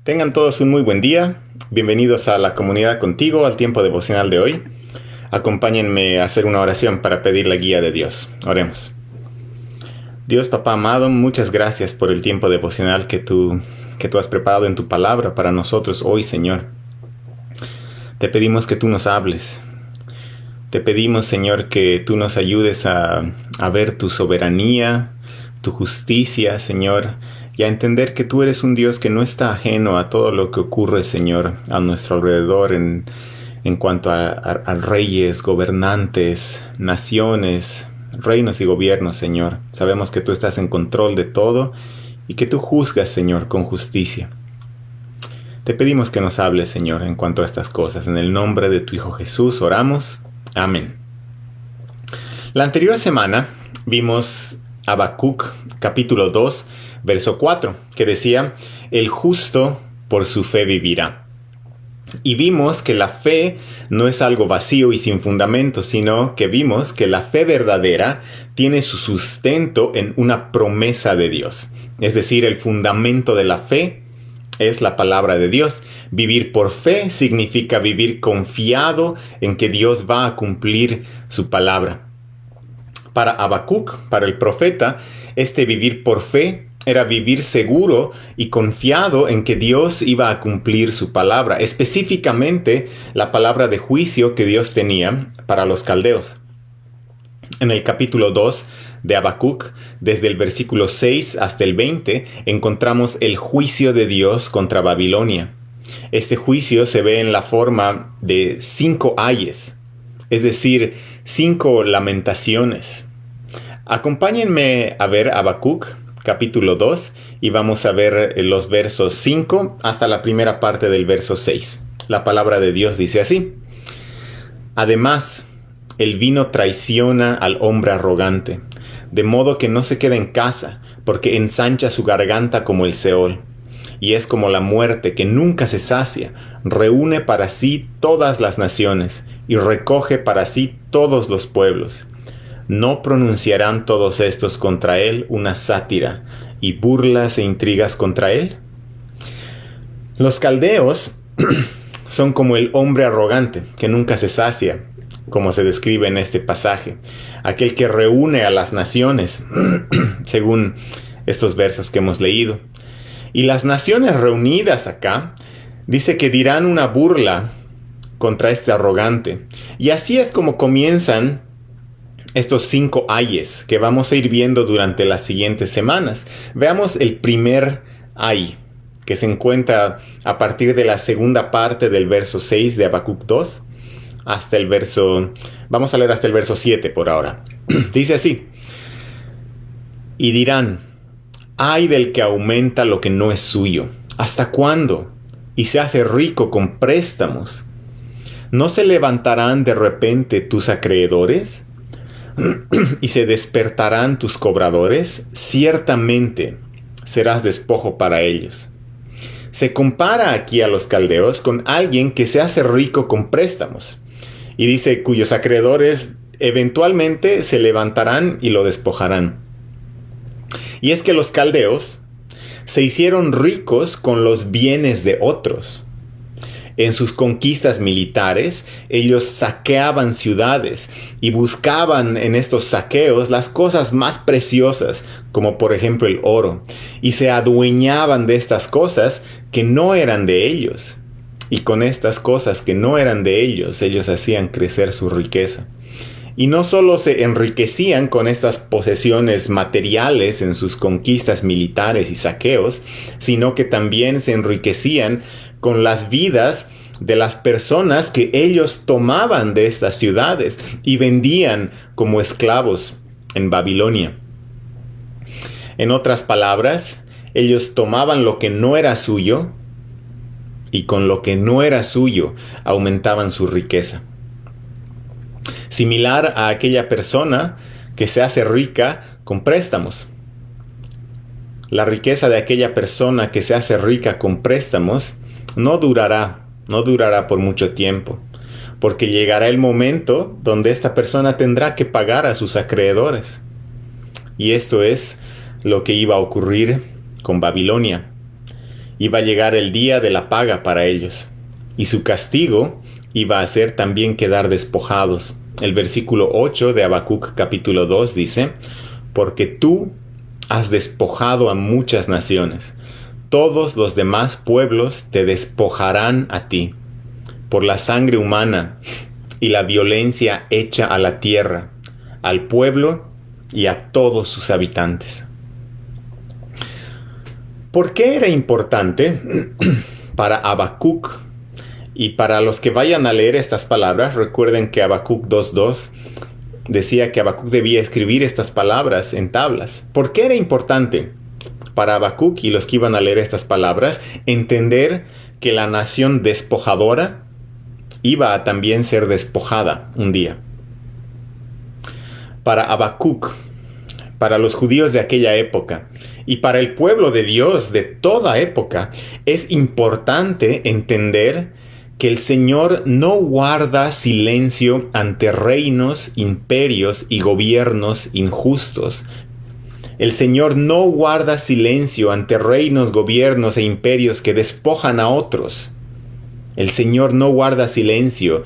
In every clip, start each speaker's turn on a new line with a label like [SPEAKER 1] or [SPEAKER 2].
[SPEAKER 1] Tengan todos un muy buen día. Bienvenidos a la comunidad contigo, al tiempo devocional de hoy. Acompáñenme a hacer una oración para pedir la guía de Dios. Oremos. Dios Papá amado, muchas gracias por el tiempo devocional que tú has preparado en tu palabra para nosotros hoy, Señor. Te pedimos que tú nos hables. Te pedimos, Señor, que tú nos ayudes a ver tu soberanía, tu justicia, Señor, y a entender que tú eres un Dios que no está ajeno a todo lo que ocurre, Señor, a nuestro alrededor en cuanto a reyes, gobernantes, naciones, reinos y gobiernos, Señor. Sabemos que tú estás en control de todo y que tú juzgas, Señor, con justicia. Te pedimos que nos hables, Señor, en cuanto a estas cosas. En el nombre de tu Hijo Jesús oramos. Amén. La anterior semana vimos Habacuc, capítulo 2, verso 4, que decía, el justo por su fe vivirá. Y vimos que la fe no es algo vacío y sin fundamento, sino que vimos que la fe verdadera tiene su sustento en una promesa de Dios. Es decir, el fundamento de la fe es la palabra de Dios. Vivir por fe significa vivir confiado en que Dios va a cumplir su palabra. Para Habacuc, para el profeta, este vivir por fe era vivir seguro y confiado en que Dios iba a cumplir su palabra, específicamente la palabra de juicio que Dios tenía para los caldeos. En el capítulo 2 de Habacuc, desde el versículo 6 hasta el 20, encontramos el juicio de Dios contra Babilonia. Este juicio se ve en la forma de 5 ayes, es decir, 5 lamentaciones. Acompáñenme a ver Habacuc, capítulo 2, y vamos a ver los versos 5 hasta la primera parte del verso 6. La palabra de Dios dice así: Además, el vino traiciona al hombre arrogante, de modo que no se queda en casa, porque ensancha su garganta como el Seol. Y es como la muerte que nunca se sacia, reúne para sí todas las naciones, y recoge para sí todos los pueblos. ¿No pronunciarán todos estos contra él una sátira, y burlas e intrigas contra él? Los caldeos son como el hombre arrogante, que nunca se sacia, como se describe en este pasaje, aquel que reúne a las naciones, según estos versos que hemos leído. Y las naciones reunidas acá, dice que dirán una burla contra este arrogante. Y así es como comienzan estos 5 ayes que vamos a ir viendo durante las siguientes semanas. Veamos el primer ay, que se encuentra a partir de la segunda parte del verso 6 de Habacuc 2 hasta el verso... Vamos a leer hasta el verso 7 por ahora. Dice así: Y dirán, ay del que aumenta lo que no es suyo. ¿Hasta cuándo? Y se hace rico con préstamos. ¿No se levantarán de repente tus acreedores? ¿Y se despertarán tus cobradores? Ciertamente serás despojo para ellos. Se compara aquí a los caldeos con alguien que se hace rico con préstamos. Y dice cuyos acreedores eventualmente se levantarán y lo despojarán. Y es que los caldeos se hicieron ricos con los bienes de otros. En sus conquistas militares, ellos saqueaban ciudades y buscaban en estos saqueos las cosas más preciosas, como por ejemplo el oro, y se adueñaban de estas cosas que no eran de ellos. Y con estas cosas que no eran de ellos, ellos hacían crecer su riqueza. Y no solo se enriquecían con estas posesiones materiales en sus conquistas militares y saqueos, sino que también se enriquecían con las vidas de las personas que ellos tomaban de estas ciudades y vendían como esclavos en Babilonia. En otras palabras, ellos tomaban lo que no era suyo y con lo que no era suyo aumentaban su riqueza. Similar a aquella persona que se hace rica con préstamos. La riqueza de aquella persona que se hace rica con préstamos no durará por mucho tiempo, porque llegará el momento donde esta persona tendrá que pagar a sus acreedores. Y esto es lo que iba a ocurrir con Babilonia. iba a llegar el día de la paga para ellos, y su castigo iba a ser también quedar despojados. El versículo 8 de Habacuc capítulo 2 dice: porque tú has despojado a muchas naciones, todos los demás pueblos te despojarán a ti, por la sangre humana y la violencia hecha a la tierra, al pueblo y a todos sus habitantes. ¿Por qué era importante para Habacuc? Y para los que vayan a leer estas palabras, recuerden que Habacuc 2:2 decía que Habacuc debía escribir estas palabras en tablas. ¿Por qué era importante para Habacuc y los que iban a leer estas palabras entender que la nación despojadora iba a también ser despojada un día? Para Habacuc, para los judíos de aquella época y para el pueblo de Dios de toda época, es importante entender que el Señor no guarda silencio ante reinos, imperios y gobiernos injustos. El Señor no guarda silencio ante reinos, gobiernos e imperios que despojan a otros. El Señor no guarda silencio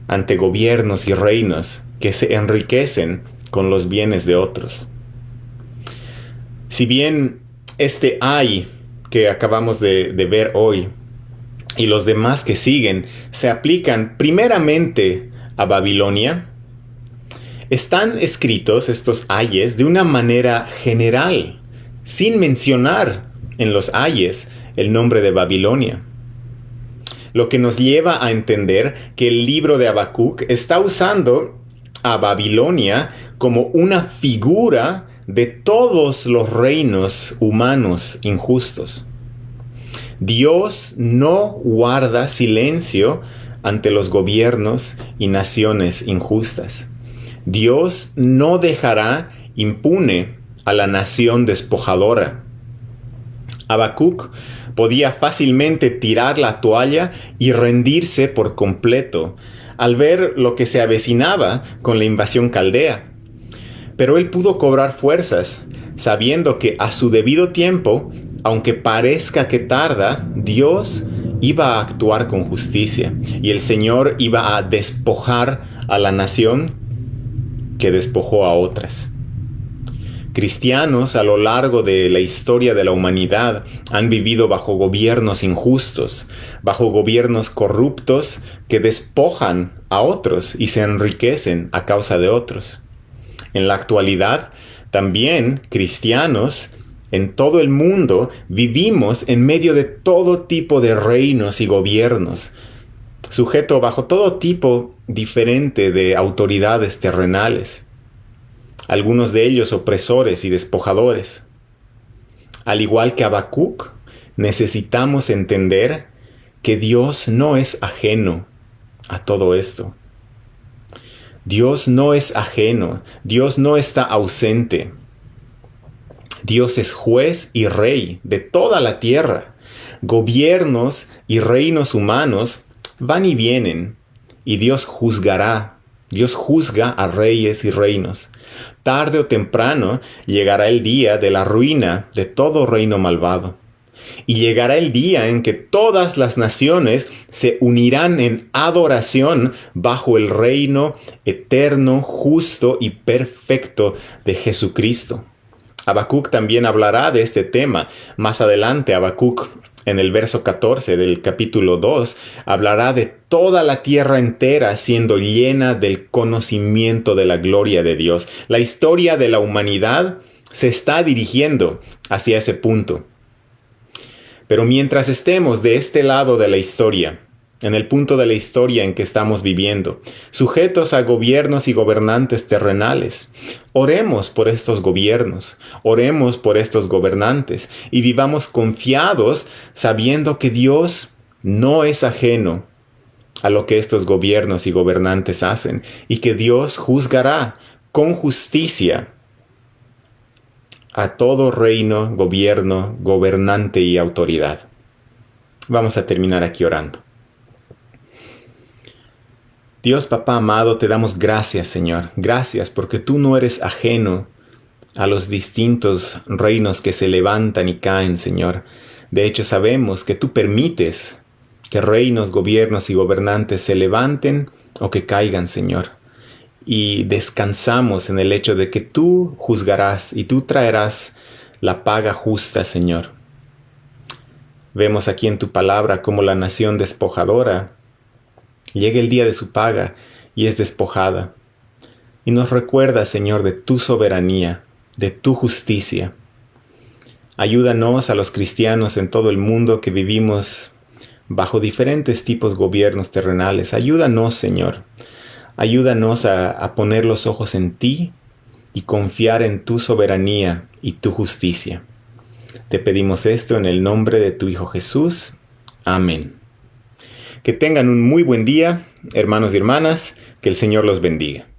[SPEAKER 1] ante gobiernos y reinos que se enriquecen con los bienes de otros. Si bien este ay que acabamos de ver hoy y los demás que siguen se aplican primeramente a Babilonia, están escritos estos ayes de una manera general, sin mencionar en los ayes el nombre de Babilonia. Lo que nos lleva a entender que el libro de Habacuc está usando a Babilonia como una figura de todos los reinos humanos injustos. Dios no guarda silencio ante los gobiernos y naciones injustas. Dios no dejará impune a la nación despojadora. Habacuc podía fácilmente tirar la toalla y rendirse por completo al ver lo que se avecinaba con la invasión caldea. Pero él pudo cobrar fuerzas, sabiendo que a su debido tiempo, aunque parezca que tarda, Dios iba a actuar con justicia y el Señor iba a despojar a la nación que despojó a otras. Cristianos a lo largo de la historia de la humanidad han vivido bajo gobiernos injustos, bajo gobiernos corruptos que despojan a otros y se enriquecen a causa de otros. En la actualidad, también cristianos en todo el mundo vivimos en medio de todo tipo de reinos y gobiernos, sujeto bajo todo tipo diferente de autoridades terrenales, algunos de ellos opresores y despojadores. Al igual que Habacuc, necesitamos entender que Dios no es ajeno a todo esto. Dios no es ajeno, Dios no está ausente. Dios es juez y rey de toda la tierra. Gobiernos y reinos humanos van y vienen, y Dios juzgará. Dios juzga a reyes y reinos. Tarde o temprano llegará el día de la ruina de todo reino malvado. Y llegará el día en que todas las naciones se unirán en adoración bajo el reino eterno, justo y perfecto de Jesucristo. Habacuc también hablará de este tema. Más adelante, Habacuc, en el verso 14 del capítulo 2, hablará de toda la tierra entera siendo llena del conocimiento de la gloria de Dios. La historia de la humanidad se está dirigiendo hacia ese punto. Pero mientras estemos de este lado de la historia, en el punto de la historia en que estamos viviendo, sujetos a gobiernos y gobernantes terrenales, oremos por estos gobiernos, oremos por estos gobernantes y vivamos confiados sabiendo que Dios no es ajeno a lo que estos gobiernos y gobernantes hacen y que Dios juzgará con justicia a todo reino, gobierno, gobernante y autoridad. Vamos a terminar aquí orando. Dios Papá amado, te damos gracias, Señor. Gracias porque tú no eres ajeno a los distintos reinos que se levantan y caen, Señor. De hecho, sabemos que tú permites que reinos, gobiernos y gobernantes se levanten o que caigan, Señor. Y descansamos en el hecho de que tú juzgarás y tú traerás la paga justa, Señor. Vemos aquí en tu palabra cómo la nación despojadora llega el día de su paga y es despojada. Y nos recuerda, Señor, de tu soberanía, de tu justicia. Ayúdanos a los cristianos en todo el mundo que vivimos bajo diferentes tipos de gobiernos terrenales. Ayúdanos, Señor. Ayúdanos a poner los ojos en ti y confiar en tu soberanía y tu justicia. Te pedimos esto en el nombre de tu Hijo Jesús. Amén. Que tengan un muy buen día, hermanos y hermanas. Que el Señor los bendiga.